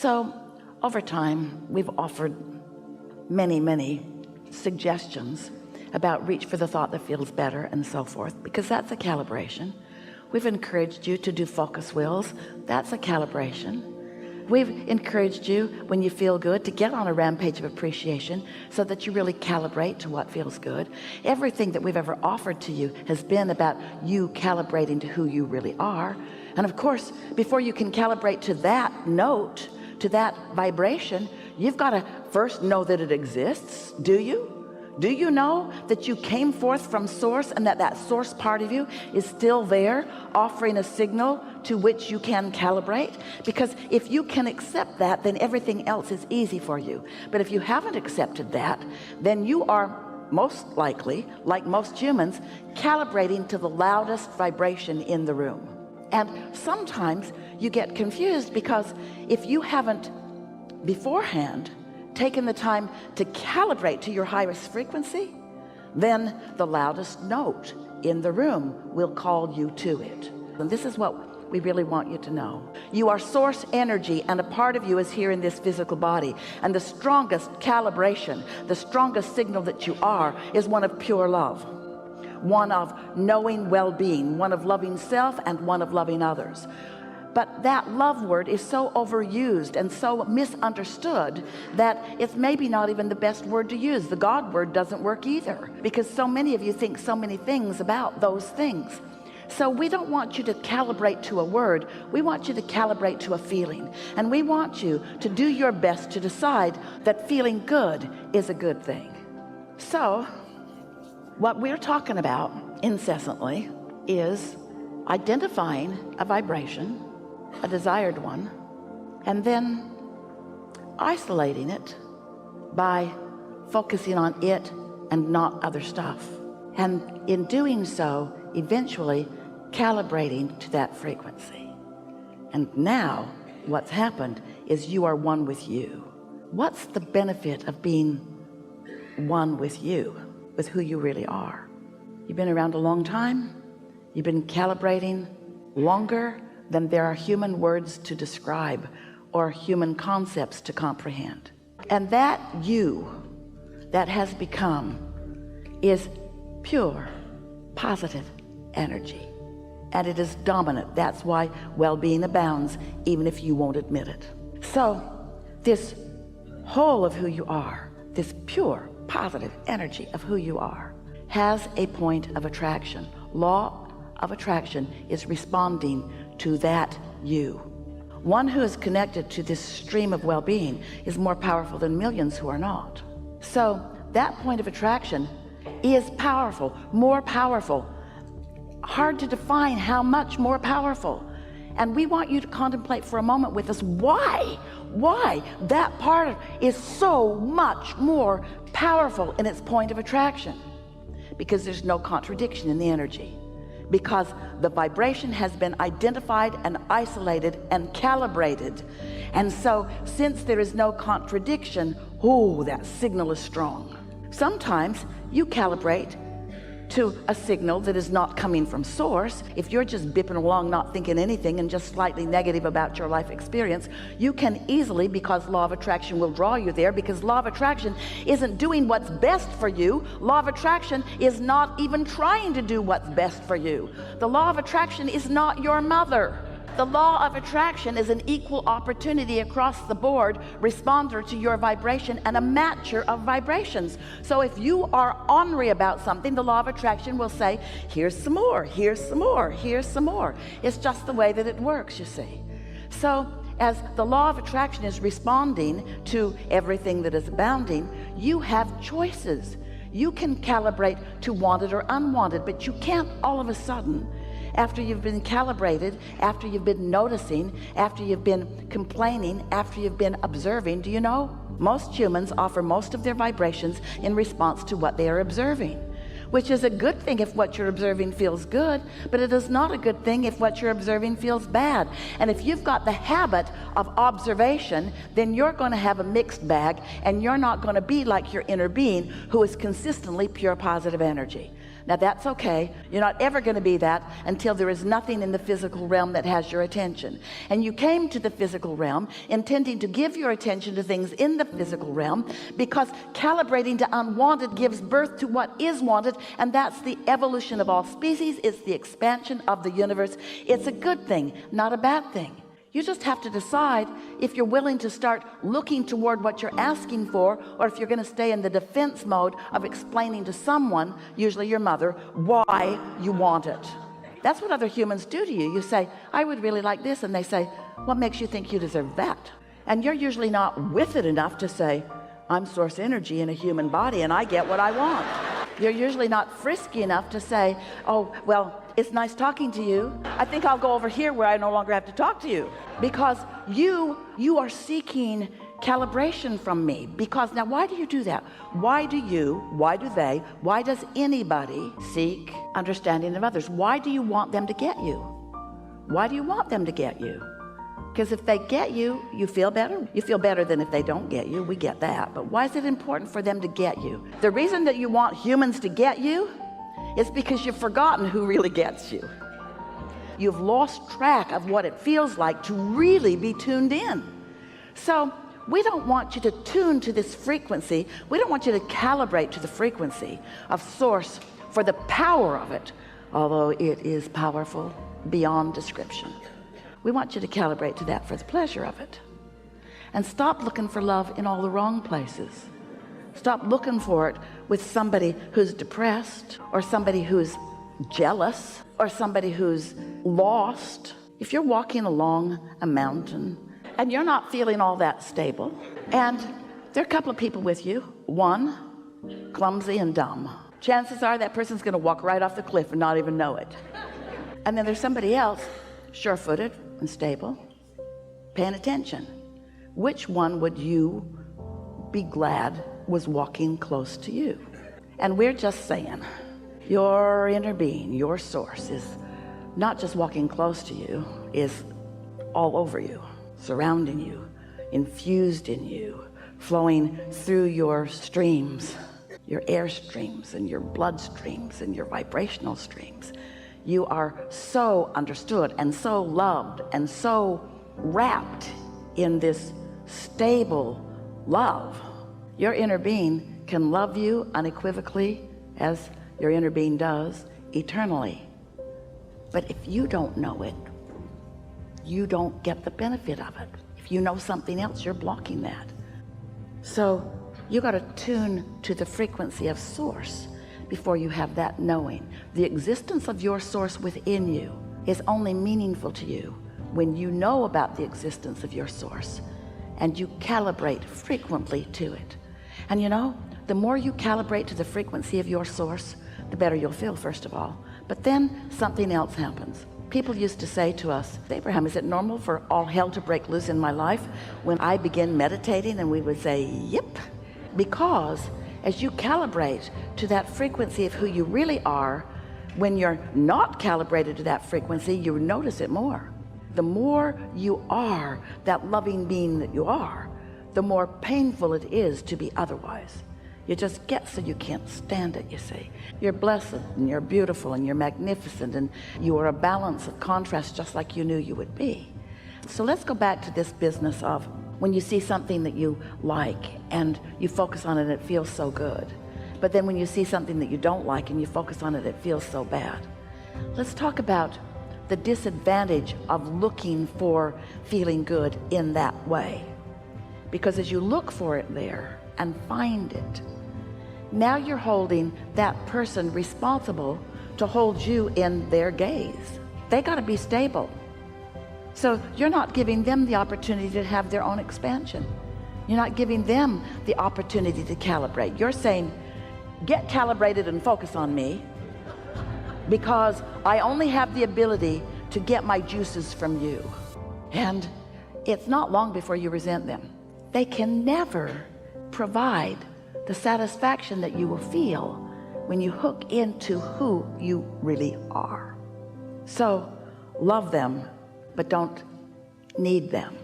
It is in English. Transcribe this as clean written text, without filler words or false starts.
So over time, we've offered many suggestions about reach for the thought that feels better and so forth, because that's a calibration. We've encouraged you to do focus wheels. That's a calibration. We've encouraged you, when you feel good, to get on a rampage of appreciation so that you really calibrate to what feels good. Everything that we've ever offered to you has been about you calibrating to who you really are. And of course, before you can calibrate to that note, to that vibration, you've got to first know that it exists. Do you? Do you know that you came forth from source, and that source part of you is still there, offering a signal to which you can calibrate? Because if you can accept that, then everything else is easy for you. But if you haven't accepted that, then you are most likely, like most humans, calibrating to the loudest vibration in the room. And sometimes you get confused, because if you haven't beforehand taken the time to calibrate to your highest frequency, then the loudest note in the room will call you to it. And this is what we really want you to know. You are source energy, and a part of you is here in this physical body. And the strongest calibration, the strongest signal that you are, is one of pure love, one of knowing well-being, one of loving self, and one of loving others. But that love word is so overused and so misunderstood that it's maybe not even the best word to use. The God word doesn't work either, because so many of you think so many things about those things. So we don't want you to calibrate to a word. We want you to calibrate to a feeling. And we want you to do your best to decide that feeling good is a good thing. So what we're talking about incessantly is identifying a vibration, a desired one, and then isolating it by focusing on it and not other stuff. And in doing so, eventually calibrating to that frequency. And now what's happened is you are one with you. What's the benefit of being one with you, with who you really are? You've been around a long time. You've been calibrating longer than there are human words to describe or human concepts to comprehend. And that you that has become is pure, positive energy. And it is dominant. That's why well-being abounds, even if you won't admit it. So this whole of who you are, this pure, positive energy of who you are, has a point of attraction. Law of attraction is responding to that you. One who is connected to this stream of well-being is more powerful than millions who are not. So that point of attraction is powerful, more powerful. Hard to define how much more powerful. And we want you to contemplate for a moment with us why that part is so much more powerful in its point of attraction. Because there's no contradiction in the energy. Because the vibration has been identified and isolated and calibrated. And so since there is no contradiction, that signal is strong. Sometimes you calibrate to a signal that is not coming from source. If you're just bipping along, not thinking anything, and just slightly negative about your life experience, you can easily, because law of attraction will draw you there, because law of attraction isn't doing what's best for you. Law of attraction is not even trying to do what's best for you. The law of attraction is not your mother. The law of attraction is an equal opportunity across the board responder to your vibration and a matcher of vibrations. So if you are ornery about something, the law of attraction will say, here's some more, here's some more, here's some more. It's just the way that it works, you see. So as the law of attraction is responding to everything that is abounding, you have choices. You can calibrate to wanted or unwanted, but you can't all of a sudden, after you've been calibrated, after you've been noticing, after you've been complaining, after you've been observing. Do you know? Most humans offer most of their vibrations in response to what they are observing, which is a good thing if what you're observing feels good, but it is not a good thing if what you're observing feels bad. And if you've got the habit of observation, then you're going to have a mixed bag, and you're not going to be like your inner being, who is consistently pure positive energy. Now that's okay. You're not ever going to be that until there is nothing in the physical realm that has your attention. And you came to the physical realm intending to give your attention to things in the physical realm, because calibrating to unwanted gives birth to what is wanted, and that's the evolution of all species. It's the expansion of the universe. It's a good thing, not a bad thing. You just have to decide if you're willing to start looking toward what you're asking for, or if you're going to stay in the defense mode of explaining to someone, usually your mother, why you want it. That's what other humans do to you. You say, I would really like this, and they say, what makes you think you deserve that? And you're usually not with it enough to say, I'm source energy in a human body and I get what I want. You're usually not frisky enough to say, oh, well, it's nice talking to you. I think I'll go over here where I no longer have to talk to you. Because you are seeking calibration from me. Because now, why do you do that? Why does anybody seek understanding of others? Why do you want them to get you? Why do you want them to get you? Because if they get you, you feel better. You feel better than if they don't get you. We get that. But why is it important for them to get you? The reason that you want humans to get you is because you've forgotten who really gets you. You've lost track of what it feels like to really be tuned in. So we don't want you to tune to this frequency. We don't want you to calibrate to the frequency of source for the power of it, although it is powerful beyond description. We want you to calibrate to that for the pleasure of it. And stop looking for love in all the wrong places. Stop looking for it with somebody who's depressed, or somebody who's jealous, or somebody who's lost. If you're walking along a mountain and you're not feeling all that stable, and there are a couple of people with you, one clumsy and dumb, chances are that person's going to walk right off the cliff and not even know it. And then there's somebody else, sure-footed and stable, paying attention. Which one would you be glad was walking close to you? And we're just saying, your inner being, your source, is not just walking close to you, is all over you, surrounding you, infused in you, flowing through your streams, your air streams and your blood streams and your vibrational streams. You are so understood and so loved and so wrapped in this stable love. Your inner being can love you unequivocally, as your inner being does, eternally. But if you don't know it, you don't get the benefit of it. If you know something else, you're blocking that. So you got to tune to the frequency of source before you have that knowing. The existence of your source within you is only meaningful to you when you know about the existence of your source and you calibrate frequently to it. And you know, the more you calibrate to the frequency of your source, the better you'll feel, first of all. But then something else happens. People used to say to us, Abraham, is it normal for all hell to break loose in my life when I begin meditating? And we would say, yep. Because as you calibrate to that frequency of who you really are, when you're not calibrated to that frequency, you notice it more. The more you are that loving being that you are, the more painful it is to be otherwise. You just get so you can't stand it, you see. You're blessed and you're beautiful and you're magnificent and you are a balance of contrast just like you knew you would be. So let's go back to this business of when you see something that you like and you focus on it, it feels so good. But then when you see something that you don't like and you focus on it, it feels so bad. Let's talk about the disadvantage of looking for feeling good in that way. Because as you look for it there and find it, now you're holding that person responsible to hold you in their gaze. They got to be stable. So you're not giving them the opportunity to have their own expansion. You're not giving them the opportunity to calibrate. You're saying, get calibrated and focus on me, because I only have the ability to get my juices from you. And it's not long before you resent them. They can never provide the satisfaction that you will feel when you hook into who you really are. So love them, but don't need them.